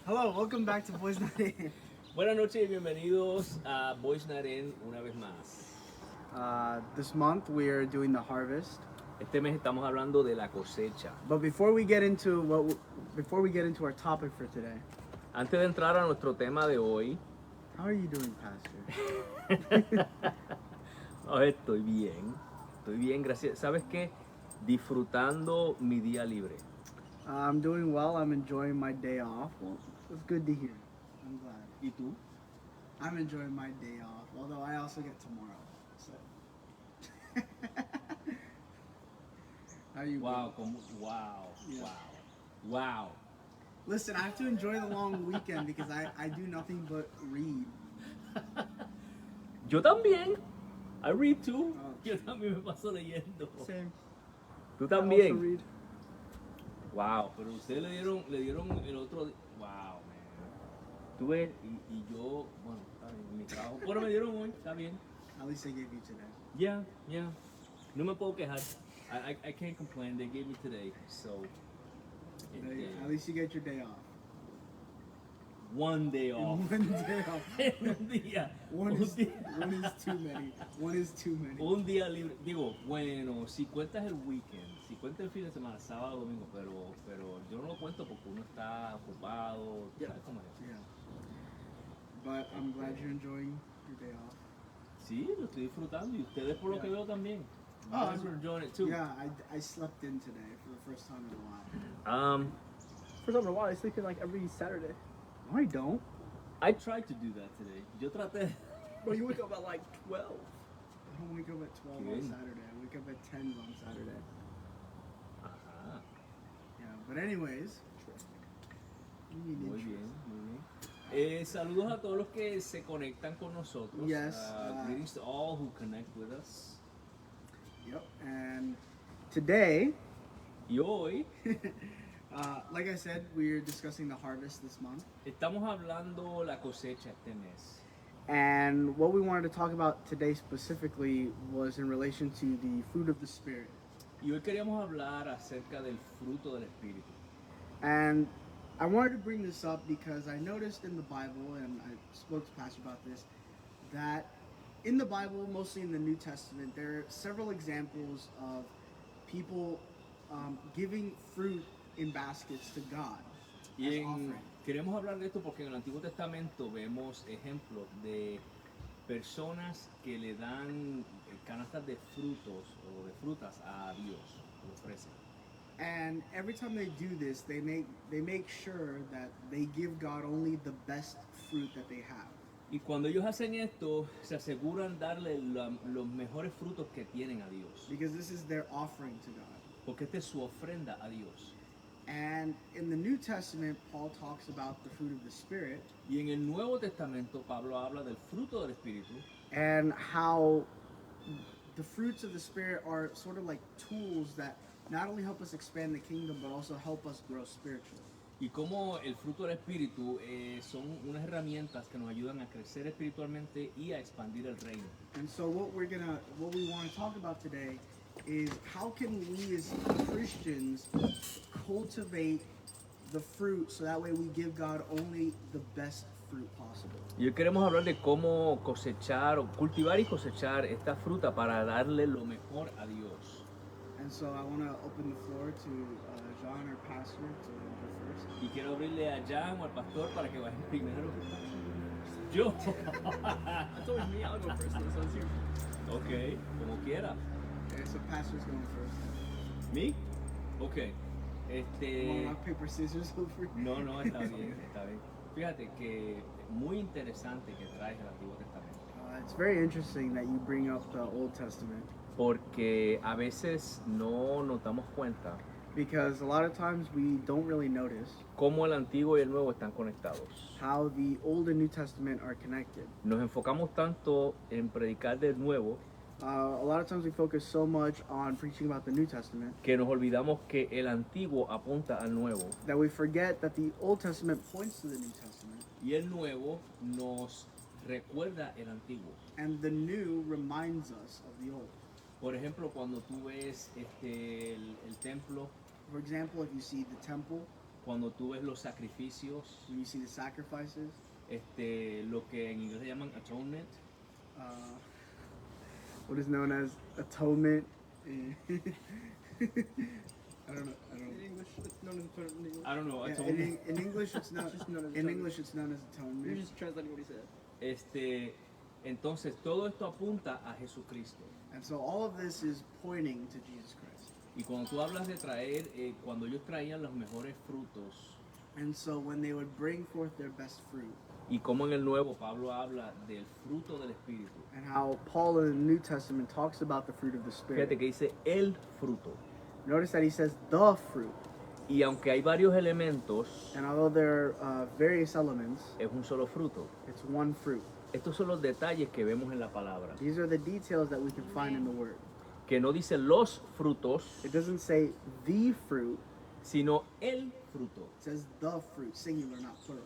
Hello, welcome back to Boys Night In. Buenas noches y bienvenidos a Boys Night In una vez más. This month we are doing the harvest. Este mes estamos hablando de la cosecha. But before we get into our topic for today, Antes de entrar a nuestro tema de hoy, how are you doing, Pastor? estoy bien, gracias. ¿Sabes qué? Disfrutando mi día libre. I'm doing well. I'm enjoying my day off. Well, it's good to hear. I'm glad. ¿Y tú? I'm enjoying my day off, although I also get tomorrow. So. How are you? Wow, doing? Yeah. wow. Listen, I have to enjoy the long weekend because I do nothing but read. Yo también. I read too. Oh. Yo también me paso leyendo. Same. Tú I also también. read. Wow, pero ustedes le dieron el otro día. Wow, man. Tú ves, y yo, bueno, está bien, en mi trabajo. Pero me dieron hoy, está bien. At least I gave you today. Yeah. No me puedo quejar. I can't complain. They gave me today, so. At least you get your day off. One day off. One day off. Un día. One un is día. too many. One is too many. Un día libre. Digo, bueno, si cuentas el weekend, si cuentas el fin de semana, sábado, domingo, pero yo no lo cuento porque uno está ocupado. Yeah. ¿Sabes cómo es? Yeah. But I'm glad you're enjoying your day off. Sí, lo estoy disfrutando y ustedes por lo que veo también. You Oh, guys are enjoying it too. Yeah, I slept in today for the first time in a while. For time in a while, I sleep in like every Saturday. No, I don't. I tried to do that today. Yo traté. Well, you wake up at like 12. I don't wake up at 12 on Good. Saturday. I wake up at 10 on Saturday. Ajá. Yeah, but anyways. You need Muy intros. bien, muy bien. Saludos a todos los que se conectan con nosotros. Yes, Greetings to all who connect with us. Yep, and today, Y hoy like I said, we're discussing the harvest this month. estamos hablando la cosecha este mes. And what we wanted to talk about today specifically was in relation to the fruit of the Spirit. Y hoy queríamos hablar acerca del fruto del Espíritu. And I wanted to bring this up because I noticed in the Bible, and I spoke to Pastor about this, that in the Bible, mostly in the New Testament, there are several examples of people giving fruit in baskets to God Y as offering. queremos hablar de esto porque en el Antiguo Testamento vemos ejemplos de personas que le dan canastas de frutos o de frutas a Dios, lo ofrecen. And every time they do this, they make sure that they give God only the best fruit that they have. Y cuando ellos hacen esto, se aseguran darle los mejores frutos que tienen a Dios. Because this is their offering to God. Porque esta es su ofrenda a Dios. And in the New Testament, Paul talks about the fruit of the Spirit Y en el Nuevo Testamento, Pablo habla del fruto del Espíritu and how the fruits of the Spirit are sort of like tools that not only help us expand the kingdom, but also help us grow spiritually. y cómo el fruto del Espíritu son unas herramientas que nos ayudan a crecer espiritualmente y a expandir el reino. And so what we want to talk about today is how can we as Christians cultivate the fruit so that way we give God only the best fruit possible. Y hoy queremos hablar de cómo cosechar o cultivar y cosechar esta fruta para darle lo mejor a Dios. And so I want to open the floor to John, our pastor, to go first. Y quiero abrirle a Jan o al pastor para que vayan primero. Yo. It's always me. I'll go first. So it's you. Ok, como quiera. Okay, so pastor's going first. ¿Mi? Ok. Rock, paper, scissors over. No, está bien, está bien. Fíjate que muy interesante que traes el Antiguo Testamento. It's very interesting that you bring up the Old Testament Porque a veces no nos damos cuenta because a lot of times we don't really notice cómo el Antiguo y el Nuevo están conectados. how the Old and New Testament are connected. Nos enfocamos tanto en predicar del Nuevo A lot of times we focus so much on preaching about the New Testament que nos olvidamos que el Antiguo apunta al Nuevo that we forget that the Old Testament points to the New Testament y el Nuevo nos recuerda el Antiguo. and the New reminds us of the Old. Por ejemplo, cuando tú ves el templo For example, if you see the temple, cuando tú ves los sacrificios, when you see the sacrifices, lo que en inglés se llaman atonement, what is known as atonement. I don't know. In English, it's known as atonement in English. I don't know, Yeah, atonement. in English, it's not. Just known as In atonement. English, it's known as You're atonement. just translating what he said. Entonces todo esto apunta a Jesucristo. And so all of this is pointing to Jesus Christ. Y cuando tú hablas de traer, cuando ellos traían los mejores frutos, And so when they would bring forth their best fruit, y como en el Nuevo Pablo habla del fruto del Espíritu, and how Paul in the New Testament talks about the fruit of the Spirit. fíjate que dice el fruto. Notice that he says the fruit. Y aunque hay varios elementos, And although there are various elements, es un solo fruto. it's one fruit. Estos son los detalles que vemos en la palabra. These are the details that we can find in the Word. Que no dice los frutos, It doesn't say the fruit, sino el fruto. it says the fruit, singular, not plural.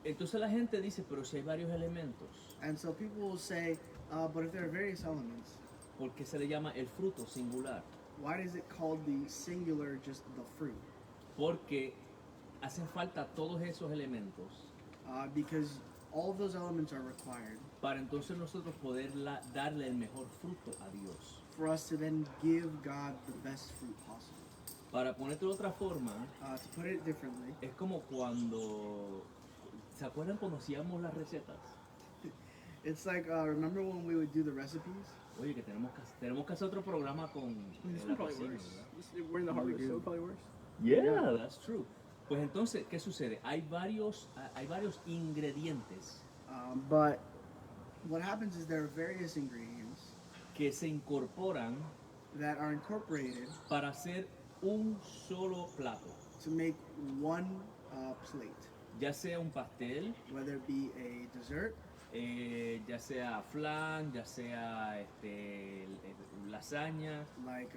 Entonces la gente dice, pero si hay varios elementos, And so people will say, but if there are various elements, ¿por qué se le llama el fruto singular? why is it called the singular, just the fruit? Porque hacen falta todos esos elementos Because all of those elements are required para entonces nosotros poder darle el mejor fruto a Dios. for us to then give God the best fruit possible. Para ponerte de otra forma, To put it differently, es como cuando, ¿se acuerdan cuando hacíamos las recetas? it's like, remember when we would do the recipes? Oye, que tenemos que hacer otro programa con This la one probably cocina, works. ¿verdad? We're in the We harvest, do. so it probably works. Yeah, that's true. Pues entonces, ¿qué sucede? Hay varios ingredientes But what happens is there are various ingredients que se incorporan that are incorporated para hacer un solo plato. to make one plate, Ya sea un pastel, whether it be a dessert, ya sea flan, ya sea lasaña. like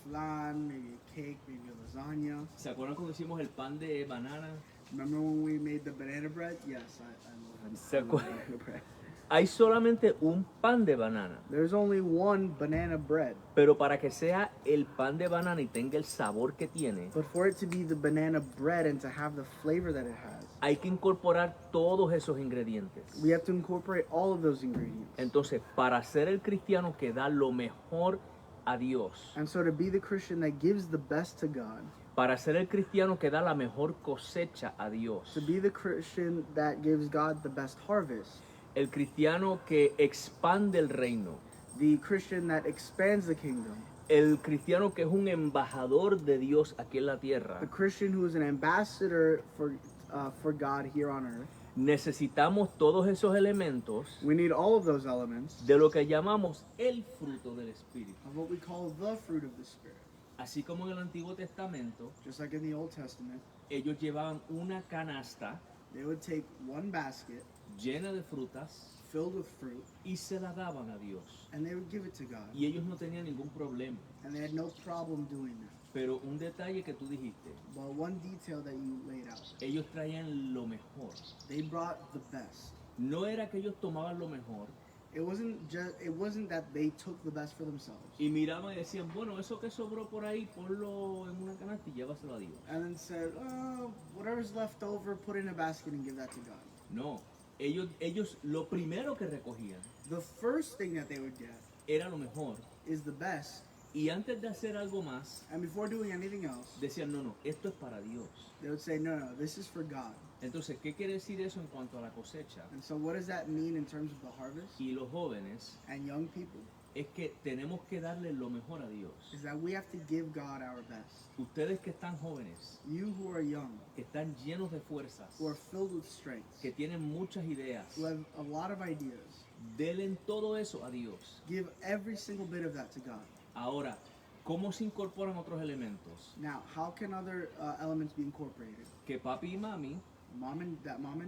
flan, maybe a cake, maybe a lasagna. ¿Se acuerdan cuando hicimos el pan de banana? Remember when we made the banana bread? Yes, I love ¿Se I love acuerdan? banana bread. Hay solamente un pan de banana, There's only one banana bread, pero para que sea el pan de banana y tenga el sabor que tiene, but for it to be the banana bread and to have the flavor that it has, hay que incorporar todos esos ingredientes. we have to incorporate all of those ingredients. Entonces, para ser el cristiano que da lo mejor a Dios, And so to be the Christian that gives the best to God, para ser el cristiano que da la mejor cosecha a Dios, to be the Christian that gives God the best harvest, el cristiano que expande el reino, the Christian that expands the kingdom, el cristiano que es un embajador de Dios aquí en la the tierra, Christian who is an ambassador for God here on earth, necesitamos todos esos elementos we need all of those elements de lo que llamamos el fruto del Espíritu. of what we call the fruit of the Spirit. Así como en el Antiguo Testamento, Just like in the Old Testament, ellos llevaban una canasta they would take one basket llena de frutas filled with fruit y se la daban a Dios. and they would give it to God. Y ellos no tenían ningún problema. And they had no problem doing that. Pero un detalle que tú dijiste, But one detail that you laid out, ellos traían lo mejor. they brought the best. No era que ellos tomaban lo mejor It wasn't that they took the best for themselves y miraban y decían, bueno, eso que sobró por ahí, ponlo en una canasta y llévaselo a Dios. and then said, oh, whatever's left over, put it in a basket and give that to God. No, ellos lo primero que recogían The first thing that they would get era lo mejor. is the best. Y antes de hacer algo más, And before doing anything else, decían, no, esto es para Dios. they would say, no, this is for God. Entonces, ¿qué quiere decir eso en cuanto a la cosecha? And so what does that mean in terms of the harvest? Y los jóvenes, And young people, es que tenemos que darle lo mejor a Dios. is that we have to give God our best. Ustedes que están jóvenes, You who are young, que están llenos de fuerzas, who are filled with strength, que tienen muchas ideas, who have a lot of ideas, denle todo eso a Dios. give every single bit of that to God. Ahora, ¿cómo se incorporan otros elementos? Now, how can other elements be incorporated? Que papi y mami, Mom and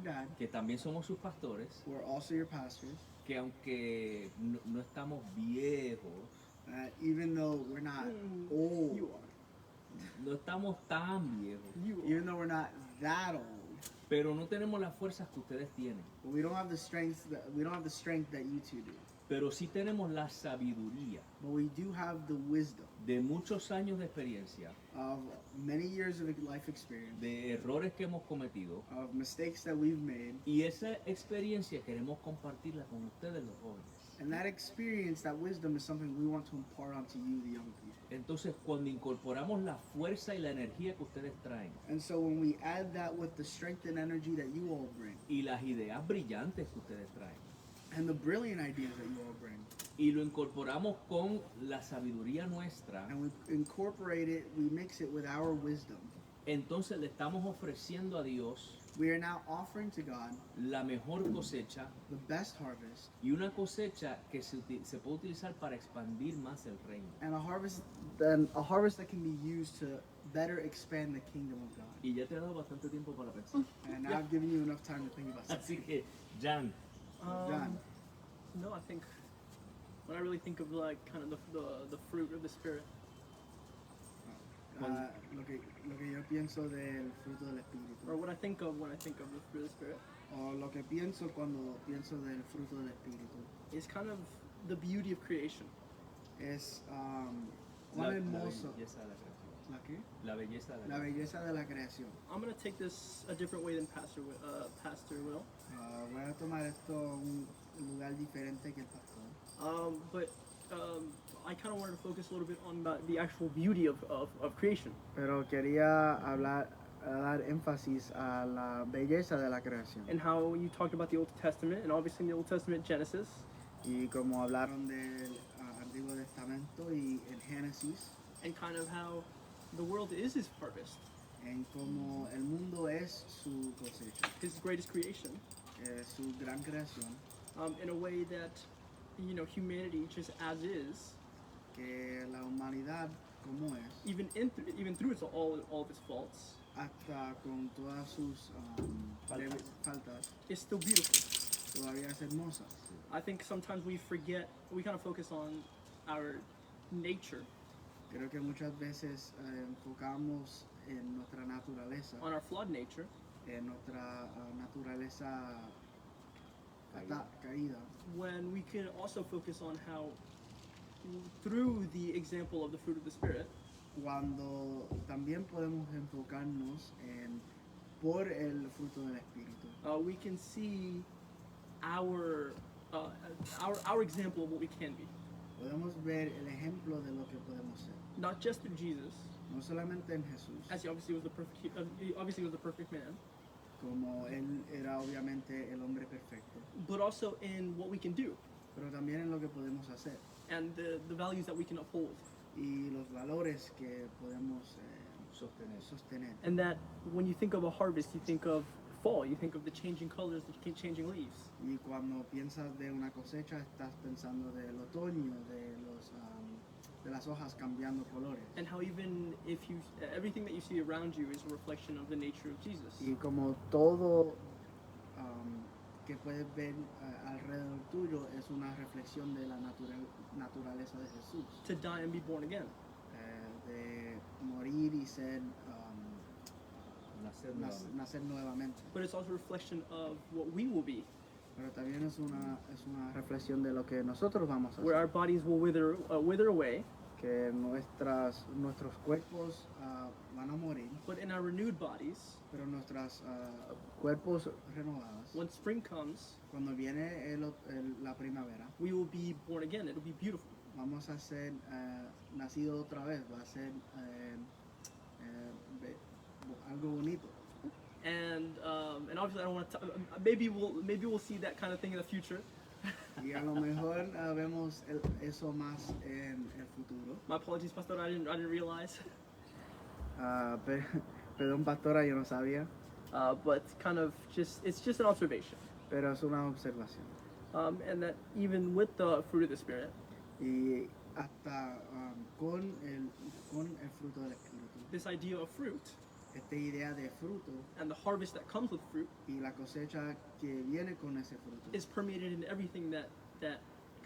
dad, que también somos sus pastores, who are also your pastors, que aunque no estamos viejos, even though we're not old, You are. no estamos tan viejos, You are. even though we're not that old, pero no tenemos las fuerzas que ustedes tienen. but we don't have the strength that you two do. Pero sí tenemos la sabiduría But we do have the wisdom de muchos años de experiencia of many years of life experience, de errores que hemos cometido, of mistakes that we've made, y esa experiencia queremos compartirla con ustedes los jóvenes. and that experience, that wisdom is something we want to impart onto you, the young people. Entonces, cuando incorporamos la fuerza y la energía que ustedes traen And so when we add that with the strength and energy that you all bring, y las ideas brillantes que ustedes traen, and the brilliant ideas that you all bring, y lo incorporamos con la sabiduría nuestra, and we incorporate it, we mix it with our wisdom, entonces le estamos ofreciendo a Dios we are now offering to God la mejor cosecha the best harvest, y una cosecha que se puede utilizar para expandir más el reino. and a harvest that can be used to better expand the kingdom of God. Y ya te he dado bastante tiempo para pensar. And now I've given you enough time to think about something. Así que, Jan, Done. No, I think when I really think of like kind of the fruit of the spirit, Lo que yo pienso del fruto del espíritu, or what I think of when I think of the fruit of the spirit, o lo que pienso cuando pienso del fruto del espíritu, is kind of the beauty of creation. es la cuán hermoso. belleza de la creación. ¿La qué? La belleza de La la creación. belleza de la creación. I'm gonna take this a different way than Pastor will. Voy a tomar esto un lugar diferente que el pastor. But I kind of wanted to focus a little bit on the actual beauty of creation. Pero quería dar énfasis a la belleza de la creación. And how you talked about the Old Testament, and obviously in the Old Testament, Genesis, Y como hablaron del Antiguo Testamento y en Génesis, and kind of how the world is his harvest, en como el mundo es su cosecha, his greatest creation, su gran creación, in a way that, you know, humanity just as is, que la humanidad como es, even through its all of its faults, hasta con todas sus faltas, is still beautiful. todavía es hermosa. I think sometimes we kind of focus on our nature, Creo que muchas veces enfocamos en nuestra naturaleza, on our flawed nature, en nuestra naturaleza caída, when we can also focus on how, through the example of the fruit of the Spirit, cuando también podemos enfocarnos en por el fruto del espíritu. we can see our example of what we can be, Podemos ver el ejemplo de lo que podemos ser, not just through Jesus, no solamente en Jesús, as he obviously was the perfect man, como él era obviamente el hombre perfecto, but also in what we can do pero también en lo que podemos hacer and the values that we can uphold, y los valores que podemos Sostener. sostener. and that when you think of a harvest, you think of fall, you think of the changing colors, the changing leaves, Y cuando piensas de una cosecha, estás pensando del otoño, de las hojas cambiando colores. and how even if everything that you see around you is a reflection of the nature of Jesus. Y como todo que puedes ver alrededor tuyo es una reflexión de la naturaleza de Jesús, To die and be born again. de morir y ser Nacer nuevamente. nacer nuevamente. But it's also a reflection of what we will be, Pero también es una reflexión de lo que nosotros vamos a where hacer, our bodies will wither away, que nuestros cuerpos van a morir, but in our renewed bodies, pero nuestros cuerpos renovados, when spring comes, cuando viene la primavera, we will be born again. It'll be beautiful. vamos a ser nacidos otra vez, va a ser algo bonito. And obviously I don't want to. Maybe we'll see that kind of thing in the future. Y a lo mejor vemos eso más en el futuro. My apologies, Pastor. I didn't realize. Perdón, pastora, yo no sabía, But kind of it's just an observation. pero es una observación. And that even with the fruit of the Spirit, Y hasta con el fruto del Espíritu, this idea of fruit esta idea de fruto and the harvest that comes with fruit y la cosecha que viene con ese fruto is permeated in everything that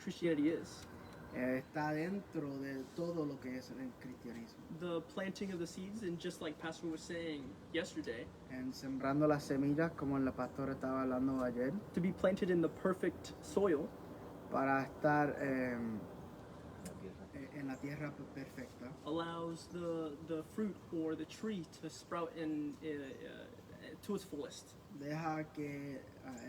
Christianity is. está dentro de todo lo que es el cristianismo. The planting of the seeds, and just like Pastor was saying yesterday, En sembrando las semillas, como el pastor estaba hablando ayer, to be planted in the perfect soil, para estar La tierra. en en la tierra perfecta, allows the fruit or the tree to sprout to its fullest. deja que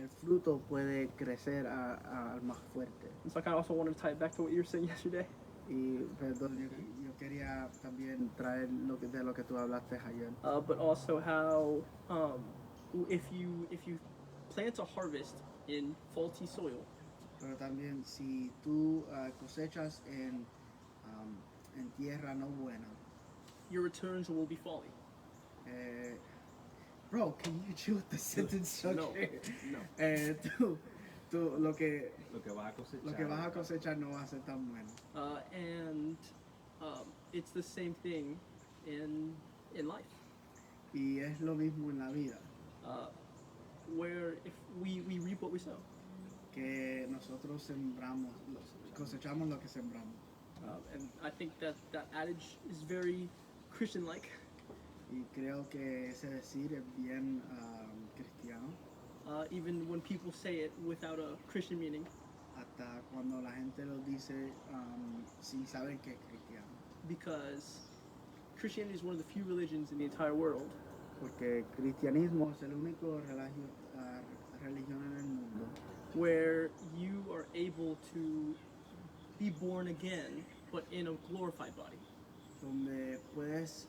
el fruto puede crecer al más fuerte. And so I kind of also wanted to tie it back to what you were saying yesterday. Y perdón, yo quería también traer de lo que tú hablaste ayer. But also how if you plant a harvest in faulty soil, Pero también si tú cosechas en tierra no buena. your returns will be falling. Bro, can you chill with the sentence structure? No. Tú lo que Lo que vas a cosechar. no va a ser tan bueno. And it's the same thing in life, Y es lo mismo en la vida, where if we reap what we sow. que nosotros cosechamos lo que sembramos. And I think that adage is very Christian-like. Y creo que ese decir es bien cristiano, Even when people say it without a Christian meaning, hasta cuando la gente lo dice sin saber que es cristiano. because Christianity is one of the few religions in the entire world Porque cristianismo es el único religión en el mundo where you are able to be born again, but in a glorified body. donde puedes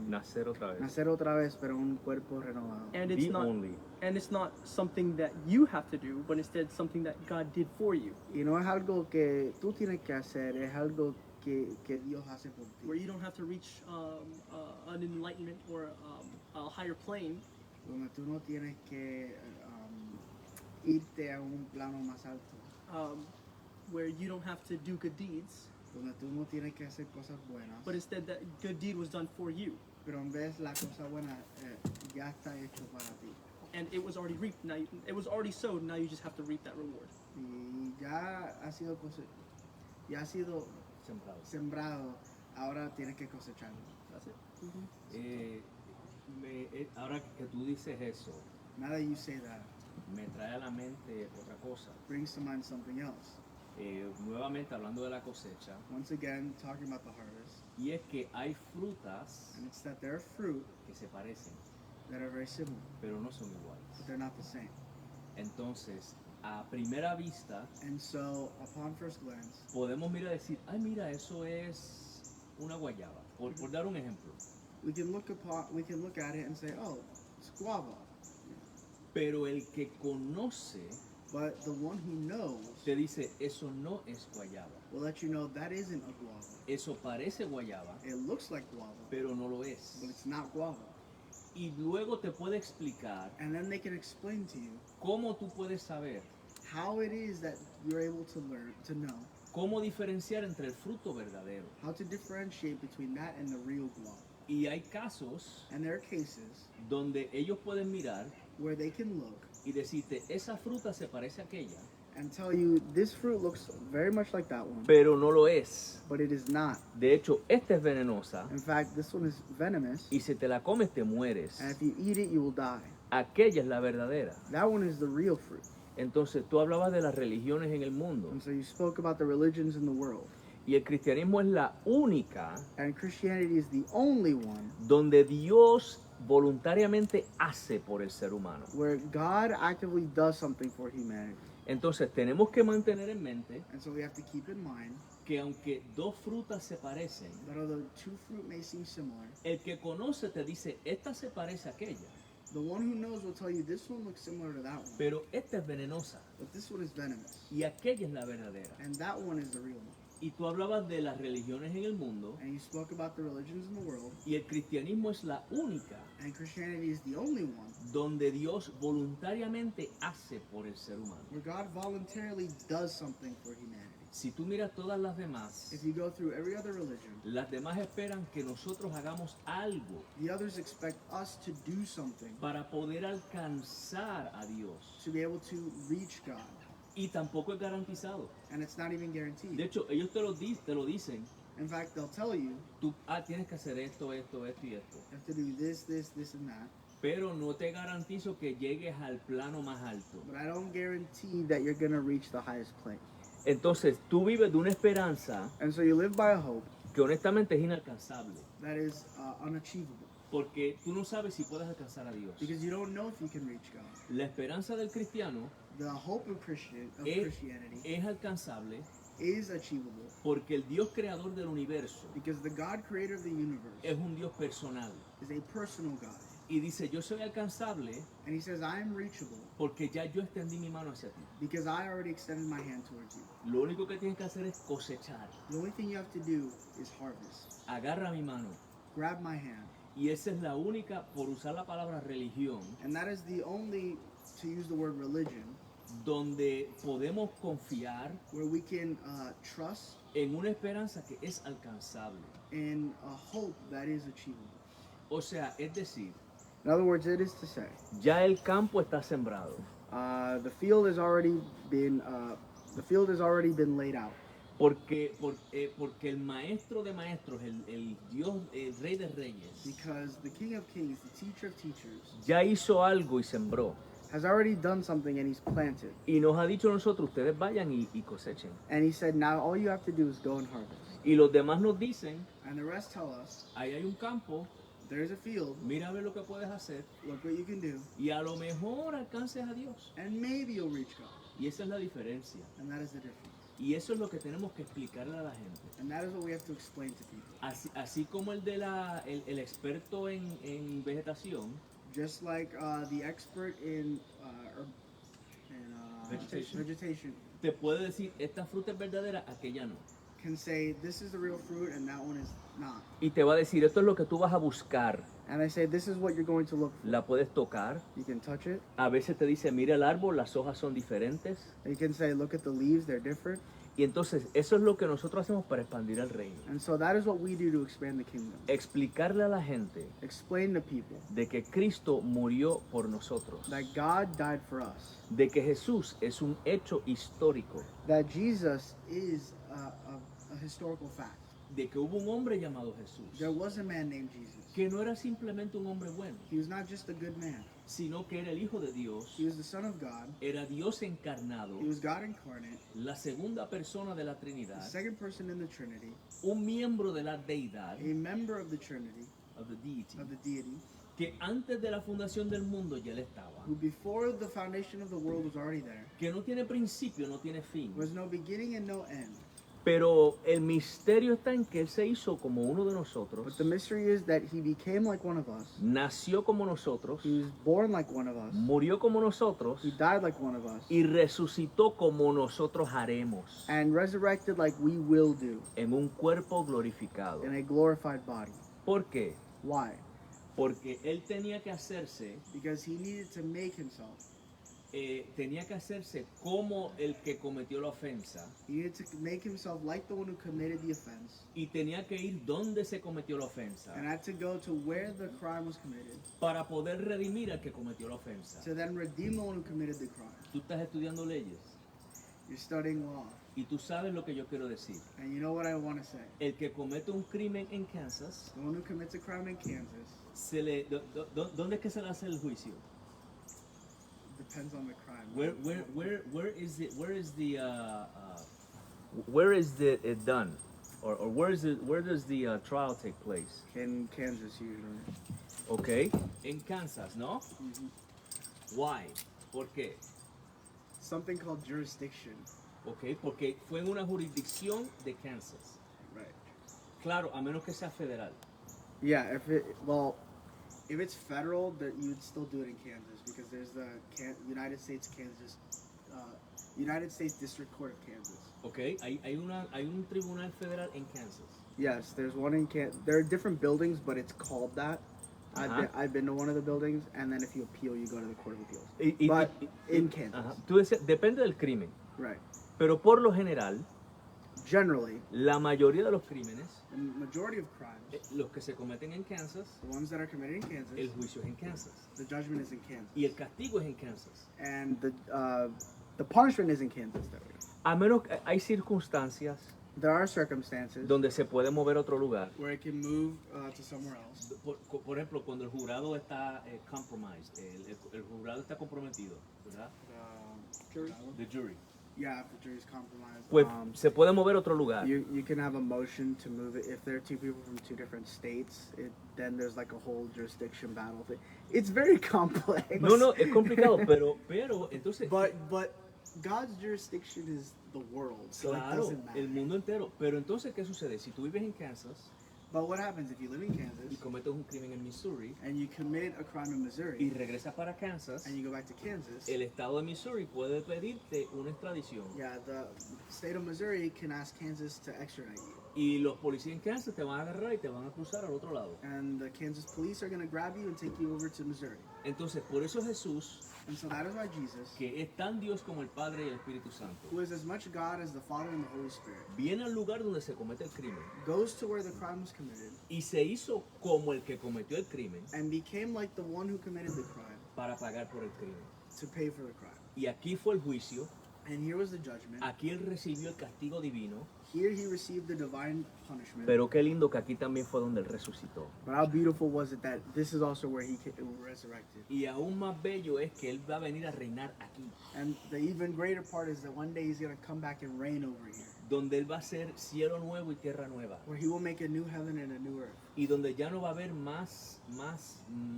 Nacer otra vez. nacer otra vez, pero un cuerpo renovado. And it's Be not only. and it's not something that you have to do, but instead something that God did for you, Y no es algo que tú tienes que hacer, es algo que Dios hace por where ti. you don't have to reach an enlightenment or a higher plane, Donde tú no tienes que irte a un plano más alto. where you don't have to do good deeds, Donde tú no tienes que hacer cosas buenas. but instead that good deed was done for you, Pero en vez la cosa buena ya está hecho para ti. and it was already reaped. Now it was already sowed. Now you just have to reap that reward. Y ya ha sido Sembrado. sembrado, ahora tienes que cosecharlo. That's it. Ahora que tú dices eso, Now that you say that, me trae a la mente otra cosa. brings to mind something else. Nuevamente hablando de la cosecha, Once again, talking about the harvest, y es que hay frutas and it's that there are fruit que se parecen, that are very similar, pero no son iguales. but they're not the same. Entonces, a primera vista, And so, upon first glance, podemos mirar y decir, ay, mira, eso es una guayaba. Por dar un ejemplo. we can look at it and say, oh, it's guava. Pero el que conoce But the one who knows te dice, eso no es guayaba. will let you know that isn't a guava. Eso parece guayaba, It looks like guava, pero no lo es. but it's not guava. Y luego te puede explicar And then they can explain to you cómo tú puedes saber, how it is that you're able to learn, to know, cómo diferenciar entre el fruto verdadero. how to differentiate between that and the real guava. Y hay casos And there are cases donde ellos pueden mirar where they can look y decirte, esa fruta se parece a aquella, and tell you this fruit looks very much like that one, pero no lo es. but it is not. De hecho, esta es venenosa In fact, this one is venomous, y si te la comes te mueres. and if you eat it, you will die. Aquella es la verdadera. That one is the real fruit. Entonces, tú hablabas de las religiones en el mundo And so you spoke about the religions in the world. y el cristianismo es la única And Christianity is the only one donde Dios voluntariamente hace por el ser humano. where God actively does something for humanity. Entonces, tenemos que mantener en mente And so we have to keep in mind que aunque dos frutas se parecen, that although two fruit may seem similar, el que conoce te dice, esta se parece a aquella, the one who knows will tell you this one looks similar to that one, pero esta es venenosa but this one is venomous, y aquella es la verdadera. and that one is the real one. Y tú hablabas de las religiones en el mundo And you spoke about the religions in the world, y el cristianismo es la única and Christianity is the only one donde Dios voluntariamente hace por el ser humano. where God voluntarily does something for humanity. Si tú miras todas las demás, If you go through every other religion, las demás esperan que nosotros hagamos algo the others expect us to do something para poder alcanzar a Dios. to be able to reach God, Y tampoco es garantizado. and it's not even De guaranteed. hecho, ellos te lo dicen. In fact, they'll tell you Tú tienes que hacer esto, esto, esto y esto. you have to do this, this, this, and that. Pero no te garantizo que llegues al plano más alto. But I don't guarantee that you're going to reach the highest plane. Entonces tú vives de una esperanza And so you live by a hope que honestamente es inalcanzable. that is unachievable. Porque tú no sabes si puedes alcanzar a Dios. Because you don't know if you can reach God. La esperanza del cristiano The hope of Christianity es alcanzable is achievable porque el Dios creador del universo because the God creator of the universe es un Dios personal. is a personal God. Y dice, yo soy alcanzable And he says, I am reachable porque ya yo extendí mi mano hacia ti. because I already extended my hand towards you. Lo único que tienes que hacer es cosechar. The only thing you have to do is harvest. Agarra mi mano. Grab my hand. Y esa es la única, por usar la palabra religión, And that is the only, to use the word religion, donde podemos confiar where we can trust en una esperanza que es alcanzable. in a hope that is achievable. O sea, es decir, In other words, it is to say, ya el campo está sembrado. the field has already been laid out. Porque el maestro de maestros, el Dios, el rey de reyes, Because the King of Kings, the teacher of teachers, ya hizo algo y sembró. has already done something and he's planted. Y nos ha dicho a nosotros, ustedes vayan y cosechen. And he said, now all you have to do is go and harvest. Y los demás nos dicen, And the rest tell us, ahí hay un campo, there's a field, mira a ver lo que puedes hacer. look what you can do, Y a lo mejor alcances a Dios. and maybe you'll reach God. Y esa es la diferencia. And that is the difference. Y eso es lo que tenemos que explicarle a la gente. And that is what we have to explain to people. Así como el experto en vegetación Just like the expert in vegetation te puede decir, esta fruta es verdadera, aquella no. can say, this is the real fruit and that one is not. Y te va a decir, esto es lo que tú vas a buscar. And they say, this is what you're going to look for. La puedes tocar. You can touch it. A veces te dice, mira el árbol, las hojas son diferentes. You can say, look at the leaves, they're different. Y entonces eso es lo que nosotros hacemos para expandir el reino. And so that is what we do to expand the kingdom. Explicarle a la gente Explain to people de que Cristo murió por nosotros. that God died for us. De que Jesús es un hecho histórico. That Jesus is a historical fact. De que hubo un hombre llamado Jesús. There was a man named Jesus. Que no era simplemente un hombre bueno, He was not just a good man. sino que era el Hijo de Dios. He was the Son of God. Era Dios encarnado. He was God incarnate. La segunda persona de la The Trinidad. second person in the Trinity. Un miembro de la deidad. A member of the Trinity, Of the deity. of the deity, Que antes de la fundación del mundo ya él estaba. who before the foundation of the world was already there. Que no tiene principio, no tiene fin. There was no beginning and no end. Pero el misterio está en que él se hizo como uno de nosotros. But the mystery is that he became like one of us. Nació como nosotros. He was born like one of us. Murió como nosotros. He died like one of us. Y resucitó como nosotros haremos. And resurrected like we will do En un cuerpo glorificado. in a glorified body. ¿Por qué? Why? Porque él tenía que hacerse, Because he needed to make himself. como el que cometió la ofensa. He needed to make himself like the one who committed the offense. Y tenía que ir donde se cometió la ofensa. And had to go to where the crime was committed. Para poder redimir al que cometió la ofensa. To then redeem the one who committed the crime. Tú estás estudiando leyes. You're studying law. Y tú sabes lo que yo quiero decir. And you know what I want to say. El que comete un crimen en Kansas, The one who commits a crime in Kansas ¿dónde es que se le hace el juicio? depends on the crime. Where is it done? Or where does the trial take place? In Kansas usually. Okay. En Kansas, ¿no? Mhm. Why? ¿Por qué? Something called jurisdiction. Okay, porque fue en una jurisdicción de Kansas. Right. Claro, a menos que sea federal. Yeah, if it's federal, that you would still do it in Kansas because there's the United States District Court of Kansas. Okay, hay un tribunal federal en Kansas. Yes, there's one in Kansas. There are different buildings, but it's called that. I've been to one of the buildings, and then if you appeal, you go to the Court of Appeals. But in Kansas. Ajá. Tú decías, depende del crimen. Right. Pero por lo general, Generally, la mayoría de los crímenes, the majority of crimes, los que se cometen en Kansas, the ones that are committed in Kansas, el juicio es en Kansas. the judgment is in Kansas. Y el castigo es en Kansas. And the punishment is in Kansas, though. A menos que hay circunstancias There are circumstances donde se puede mover a otro lugar. where it can move to somewhere else. Por ejemplo, cuando el jurado está compromised, el jurado está comprometido, ¿verdad? Jury. The jury. Yeah, if the jury's compromised. pues se puede mover a otro lugar. You can have a motion to move it if there are two people from two different states. Then there's like a whole jurisdiction battle thing. It's very complex. No, es complicado, pero entonces, But God's jurisdiction is the world, so it claro, doesn't matter. el mundo entero. Pero entonces, ¿qué sucede? Si tú vives en Kansas But what happens if you live in y Kansas cometes un crimen en Missouri and you commit a crime in y Missouri regresas para Kansas, and you go back to Kansas? el estado de Missouri puede pedirte una extradición. Yeah, the state of Missouri can ask Kansas to extradite you. Y los policías en Kansas te van a agarrar y te van a cruzar al otro lado. And the Kansas police are going to grab you and take you over to Missouri. Entonces, por eso Jesús, And so that is why Jesus, que es tan Dios como el Padre y el Espíritu Santo, who is as much God as the Father and the Holy Spirit, viene al lugar donde se comete el crimen goes to where the crime was committed y se hizo como el que cometió el crimen and became like the one who committed the crime para pagar por el crimen. to pay for the crime. Y aquí fue el juicio, And here was the judgment. aquí él recibió el castigo divino, Here he received the divine punishment. pero qué lindo que aquí también fue donde él resucitó. But how beautiful was it that this is also where he resurrected. Y aún más bello es que él va a venir a reinar aquí, And the even greater part is that one day he's going to come back and reign over here, donde él va a ser cielo nuevo y tierra nueva, where he will make a new heaven and a new earth, y donde ya no va a haber más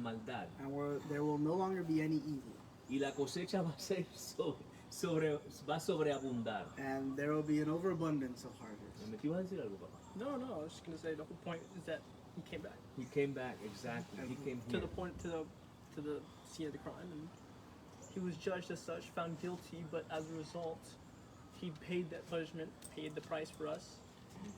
maldad, and where there will no longer be any evil, y la cosecha va a ser va a sobreabundar. and there will be an overabundance of harvest. ¿Me ibas a decir algo, papá? No, I was just gonna say the whole point is that he came back He came back, exactly. He came to here. the point to the scene of the crime, and he was judged as such, found guilty, but as a result, he paid that punishment, paid the price for us,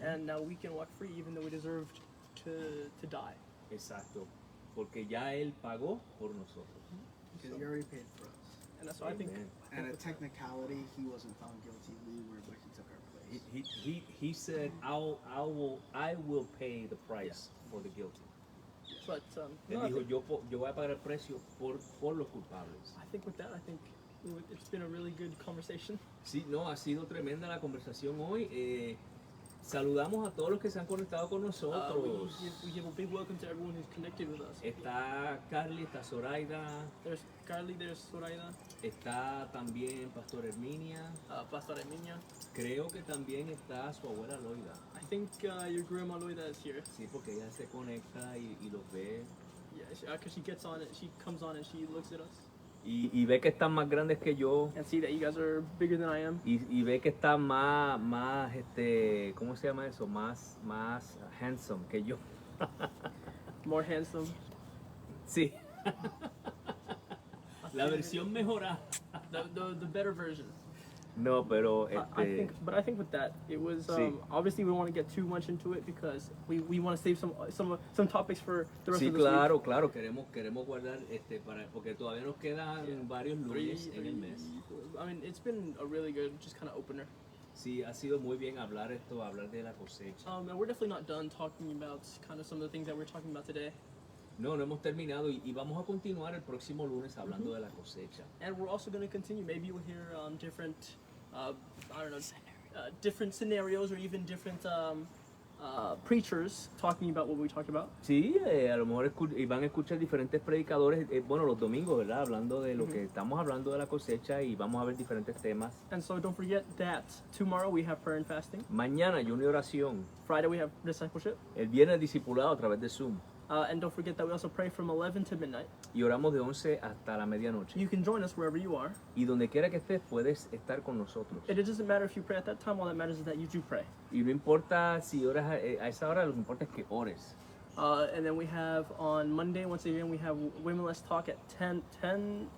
and now we can walk free, even though we deserved to die. Exacto. Porque ya él pagó por nosotros. Because he already paid for us. And that's why I think. Amen. And a technicality, he wasn't found guilty. We were, but he took our place. He said, I will pay the price for the guilty. But Él no, I, dijo, think, yo voy a pagar el precio por los culpables. I think with that, I think it's been a really good conversation. Sí, no, ha sido tremenda la conversación hoy. Saludamos a todos los que se han conectado con nosotros. We give a big welcome to everyone who's connected with us. Está Carly, está Zoraida, There's Carly, there's Zoraida, está también Pastor Herminia. Pastora Emilia. Creo que también está su abuela Loida. I think your grandma Loida is here. Sí, porque ella se conecta y los ve. Yeah, because she gets on it, she comes on and she looks at us Y ve que están más grandes que yo. and see that you guys are bigger than I am. Y ve que está más, ¿cómo se llama eso? Más handsome que yo. More handsome. Sí. La versión mejorada. The better version. No, pero I think with that, it was Sí. obviously we don't want to get too much into it because we want to save some topics for the rest sí, of this claro, queremos guardar porque todavía nos quedan varios week. lunes en el mes. I mean, it's been a really good just kind of opener. Sí, ha sido muy bien hablar de la cosecha. And we're definitely not done talking about kind of some of the things that we're talking about today. No hemos terminado y vamos a continuar el próximo lunes hablando de la cosecha. And we're also going to continue. Maybe you'll hear different, I don't know, different scenarios or even different preachers talking about what we talked about. Sí, a lo mejor van a escuchar diferentes predicadores, bueno, los domingos, ¿verdad? Hablando de lo que estamos hablando de la cosecha y vamos a ver diferentes temas. And so don't forget that tomorrow we have prayer and fasting. Mañana, ayuno y oración. Friday we have discipleship. El viernes, discipulado a través de Zoom. And don't forget that we also pray from 11 to midnight. Y oramos de 11 hasta la medianoche. You can join us wherever you are. Y donde quiera que estés, puedes estar con nosotros. And it doesn't matter if you pray at that time. All that matters is that you do pray. Y no importa si oras a esa hora, lo que importa es que ores. And then we have on Monday, once again, we have Women Let's Talk at 10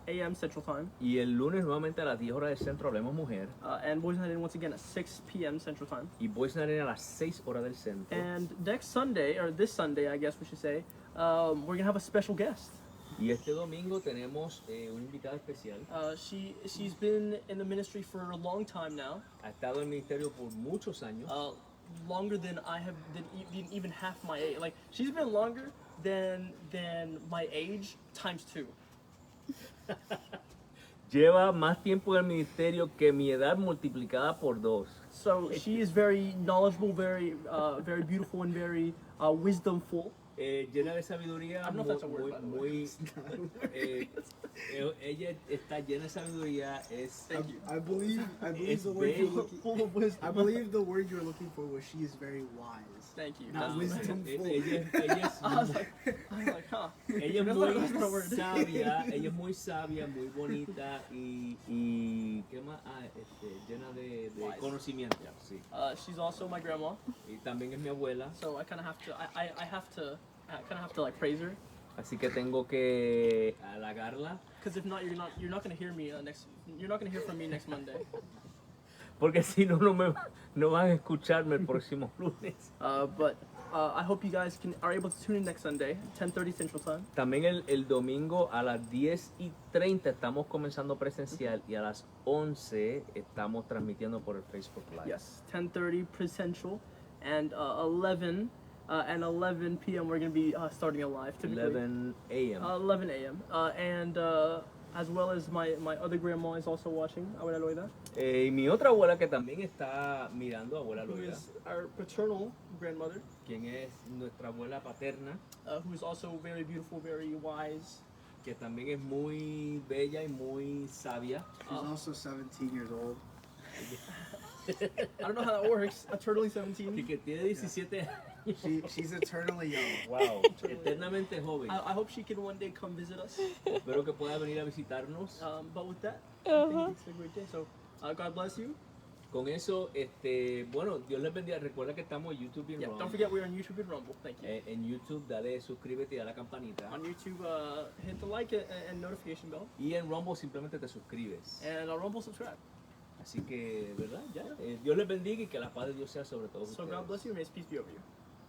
a.m. Central Time. Y el lunes, nuevamente a las 10 horas del centro, hablemos mujer. And Boys Night In once again at 6 p.m. Central Time. Y Boys Night In a las 6 horas del centro. And next Sunday, or this Sunday, I guess we should say, we're going to have a special guest. Y este domingo tenemos una invitada especial. She's been in the ministry for a long time now. Ha estado en el ministerio por muchos años. Longer than I have, than even half my age. Like, she's been longer than my age times 2. Lleva más tiempo en el ministerio que mi edad multiplicada por 2. So she is very knowledgeable, very beautiful, and very wisdomful. Llena de sabiduría, I don't know if that's a word, by the way. ella está llena de sabiduría, es Thank you. I believe It's the word you're very- looking. Full of wisdom. I believe the word you're looking for was she is very wise. Thank you. Not That's- wisdom. ella es I was like, huh. ella es That's muy not a word. sabia, ella es muy sabia, muy bonita y ¿qué más? Llena de Wise. conocimiento, sí. She's also my grandma, Y también es mi abuela, so I kind of have to. I kind of have to like praise her, así que tengo que halagarla, because if not, you're not gonna hear me You're not gonna hear from me next Monday. porque si no no van a escucharme el próximo lunes. But I hope you guys are able to tune in next Sunday, 10:30 Central Time. También el domingo a las 10:30 estamos comenzando presencial y a las 11 estamos transmitiendo por el Facebook Live. Yes, 10:30 Central, and 11 p.m. we're gonna be starting a live. Typically. 11 a.m. 11 a.m. And as well as my other grandma is also watching, Abuela Loida, Y mi otra abuela que también está mirando, abuela who Loida, is our paternal grandmother, quien es nuestra abuela paterna, who is also very beautiful, very wise. que también es muy bella y muy sabia. She's also 17 years old. I don't know how that works. Eternally Y 17. que tiene 17 años. She's eternally young. Wow, eternamente joven. I hope she can one day come visit us. Espero que pueda venir a visitarnos. But with that, I think it's a great day. So God bless you. Con eso, bueno, Dios les bendiga. Recuerda que estamos en YouTube y en Yeah, Rumble. don't forget we're on YouTube and Rumble. Thank you. En YouTube, dale suscríbete y dale a la campanita. On YouTube, hit the like and notification bell, Y en Rumble simplemente te suscribes. and on Rumble subscribe. Así que, ¿verdad? Ya. Dios les bendiga y que la paz de Dios sea sobre todos So ustedes. God bless you and may His peace be over you.